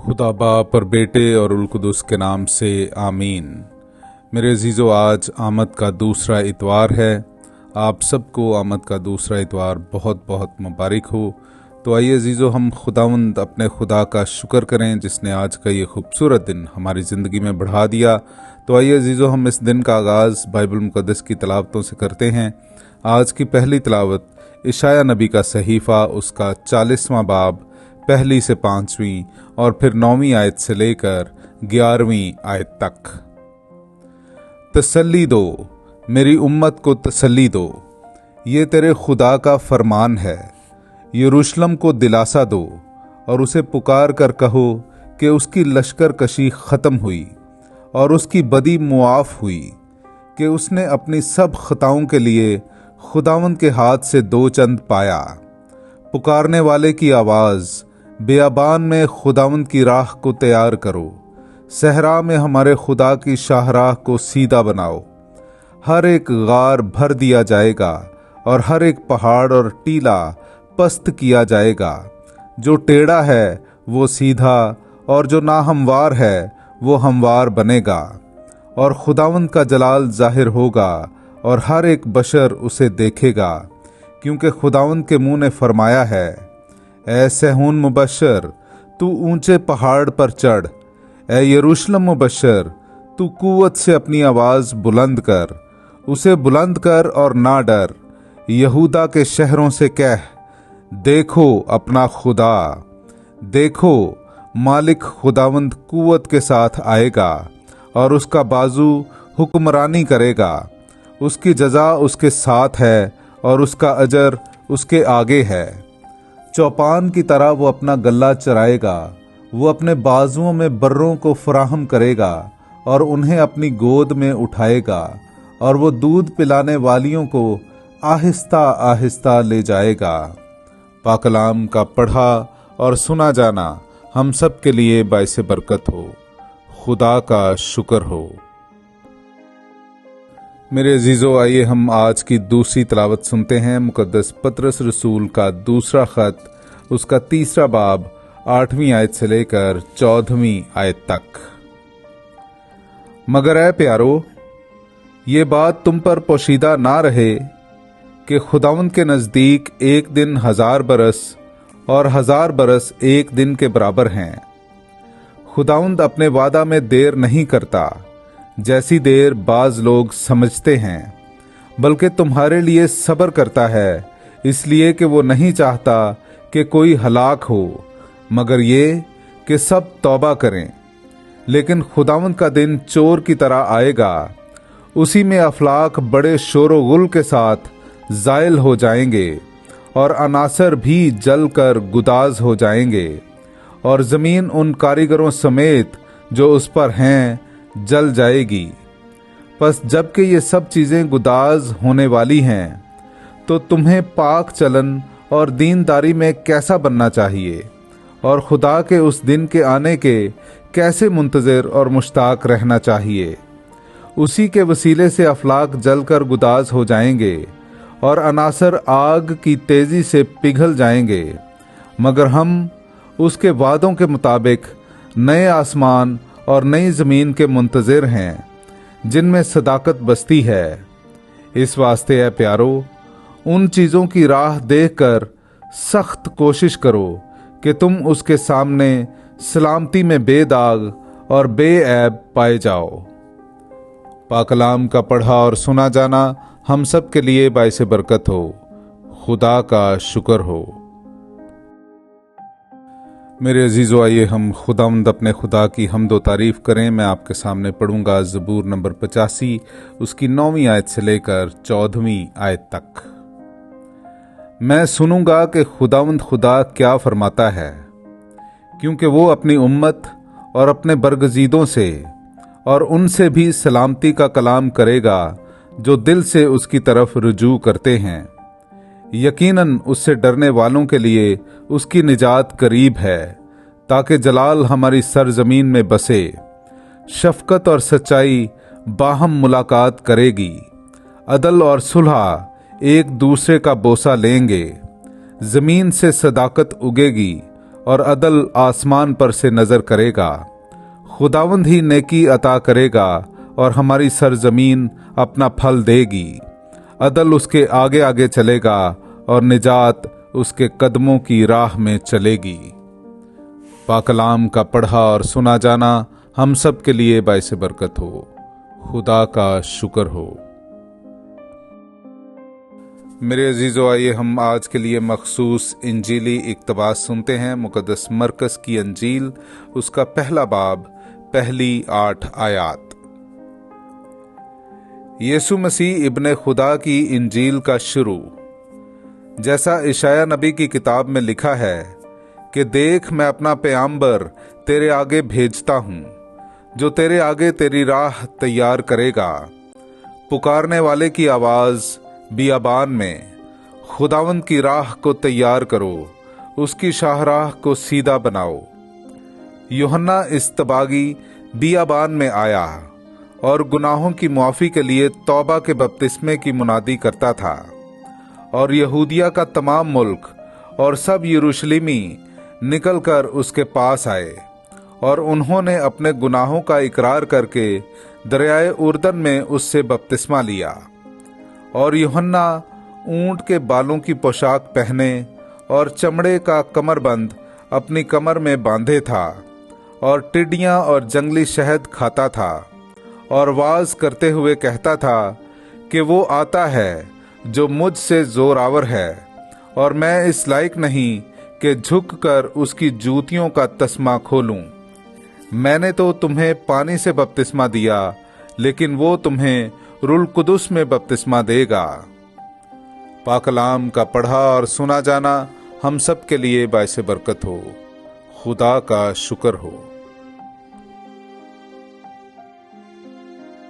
खुदा बाप और बेटे और उल कुदुस के नाम से आमीन। मेरे अजीज़ों, आज आमद का दूसरा इतवार है। आप सबको आमद का दूसरा इतवार बहुत बहुत मुबारक हो। तो आइए अजीज़ों, हम खुदावंद अपने खुदा का शुक्र करें जिसने आज का ये खूबसूरत दिन हमारी ज़िंदगी में बढ़ा दिया। तो आइए अजीज़ों, हम इस दिन का आगाज़ बाइबल मुक़द्दस की तलावतों से करते हैं। आज की पहली तलावत इशाया नबी का सहीफ़ा, उसका 40वां बाब, पहली से 5वीं और फिर 9वीं आयत से लेकर 11वीं आयत तक। तसल्ली दो, मेरी उम्मत को तसल्ली दो, ये तेरे खुदा का फरमान है। यरूशलेम को दिलासा दो और उसे पुकार कर कहो कि उसकी लश्कर कशी ख़त्म हुई और उसकी बदी मुआफ़ हुई, कि उसने अपनी सब खताओं के लिए खुदावंद के हाथ से दो चंद पाया। पुकारने वाले की आवाज़, बियाबान में खुदावंद की राह को तैयार करो, सहरा में हमारे खुदा की शाहराह को सीधा बनाओ। हर एक गार भर दिया जाएगा और हर एक पहाड़ और टीला पस्त किया जाएगा। जो टेढ़ा है वो सीधा और जो नाहमवार है वो हमवार बनेगा। और खुदावंद का जलाल जाहिर होगा और हर एक बशर उसे देखेगा, क्योंकि खुदावंद के मुंह ने फरमाया है, ऐ सहून मुबशर, तू ऊंचे पहाड़ पर चढ़। ऐ यरूशलेम मुबशर, तू कुव्वत से अपनी आवाज़ बुलंद कर। उसे बुलंद कर और ना डर। यहूदा के शहरों से कह, देखो अपना खुदा, देखो मालिक खुदावंद कुव्वत के साथ आएगा और उसका बाजू हुक्मरानी करेगा। उसकी जजा उसके साथ है और उसका अजर उसके आगे है। चौपान की तरह वो अपना गला चराएगा। वो अपने बाजुओं में बर्रों को फराहम करेगा और उन्हें अपनी गोद में उठाएगा, और वो दूध पिलाने वालियों को आहिस्ता आहिस्ता ले जाएगा। पाकलाम का पढ़ा और सुना जाना हम सब के लिए बाइस बरकत हो। खुदा का शुक्र हो। मेरे अजीज़ों, आइए हम आज की दूसरी तलावत सुनते हैं। मुकद्दस पतरस रसूल का दूसरा खत, उसका 3रा बाब, 8वीं आयत से लेकर 14वीं आयत तक। मगर ऐ प्यारो, ये बात तुम पर पोशीदा ना रहे कि खुदावंद के नज़दीक एक दिन 1000 बरस और 1000 बरस एक दिन के बराबर हैं। खुदावंद अपने वादा में देर नहीं करता, जैसी देर बाज लोग समझते हैं, बल्कि तुम्हारे लिए सब्र करता है, इसलिए कि वो नहीं चाहता कि कोई हलाक हो, मगर ये कि सब तौबा करें। लेकिन खुदावंद का दिन चोर की तरह आएगा। उसी में अफलाक बड़े शोरो गुल के साथ ज़ाइल हो जाएंगे और अनासर भी जलकर गुदाज हो जाएंगे, और ज़मीन उन कारीगरों समेत जो उस पर हैं जल जाएगी। बस जबकि ये सब चीज़ें गुदाज होने वाली हैं, तो तुम्हें पाक चलन और दीनदारी में कैसा बनना चाहिए, और खुदा के उस दिन के आने के कैसे मुंतज़िर और मुश्ताक रहना चाहिए। उसी के वसीले से अफलाक जलकर गुदाज हो जाएंगे और अनासर आग की तेज़ी से पिघल जाएंगे, मगर हम उसके वादों के मुताबिक नए आसमान और नई ज़मीन के मुंतज़िर हैं, जिनमें सदाकत बसती है। इस वास्ते है प्यारो, उन चीज़ों की राह देखकर सख्त कोशिश करो कि तुम उसके सामने सलामती में बेदाग और बेऐब पाए जाओ। पाकलाम का पढ़ा और सुना जाना हम सब के लिए बाइस बरकत हो। खुदा का शुक्र हो। मेरे अजीज़ों, आइए हम खुदावंद अपने खुदा की हम्द व तारीफ़ करें। मैं आपके सामने पढ़ूंगा ज़बूर नंबर 85, उसकी 9वीं आयत से लेकर 14वीं आयत तक। मैं सुनूंगा कि खुदावंद खुदा क्या फरमाता है, क्योंकि वो अपनी उम्मत और अपने बरगजीदों से और उनसे भी सलामती का कलाम करेगा जो दिल से उसकी तरफ रुजू करते हैं। यकीनन उससे डरने वालों के लिए उसकी निजात करीब है, ताकि जलाल हमारी सरजमीन में बसे। शफकत और सच्चाई बाहम मुलाकात करेगी। अदल और सुलह एक दूसरे का बोसा लेंगे। जमीन से सदाकत उगेगी और अदल आसमान पर से नजर करेगा। खुदावंद ही नेकी अता करेगा और हमारी सरजमीन अपना फल देगी। अदल उसके आगे आगे चलेगा और निजात उसके कदमों की राह में चलेगी। पाकलाम का पढ़ा और सुना जाना हम सब के लिए बाइस बरकत हो। खुदा का शुक्र हो। मेरे अजीजों, आइए हम आज के लिए मखसूस इंजीली इक्तबास सुनते हैं। मुकद्दस मरकस की अंजील, उसका पहला बाब, पहली 8 आयात। यीशु मसीह इब्ने खुदा की इंजील का शुरू। जैसा इशाया नबी की किताब में लिखा है कि देख, मैं अपना पैगंबर तेरे आगे भेजता हूं, जो तेरे आगे तेरी राह तैयार करेगा। पुकारने वाले की आवाज बियाबान में, खुदावंद की राह को तैयार करो, उसकी शाहराह को सीधा बनाओ। यूहन्ना इस्तबागी बियाबान में आया और गुनाहों की मुआफी के लिए तौबा के बपतिस्मे की मुनादी करता था, और यहूदिया का तमाम मुल्क और सब यरूशलेमी निकलकर उसके पास आए, और उन्होंने अपने गुनाहों का इकरार करके दरियाए उर्दन में उससे बपतिस्मा लिया। और यूहन्ना ऊंट के बालों की पोशाक पहने और चमड़े का कमरबंद अपनी कमर में बांधे था, और टिड्डियां और जंगली शहद खाता था, और वाज करते हुए कहता था कि वो आता है जो मुझसे जोरावर है, और मैं इस लायक नहीं कि झुककर उसकी जूतियों का तस्मा खोलूं। मैंने तो तुम्हें पानी से बपतिस्मा दिया, लेकिन वो तुम्हें रूह कुदुस में बपतिस्मा देगा। पाकलाम का पढ़ा और सुना जाना हम सब के लिए बाइस बरकत हो। खुदा का शुक्र हो।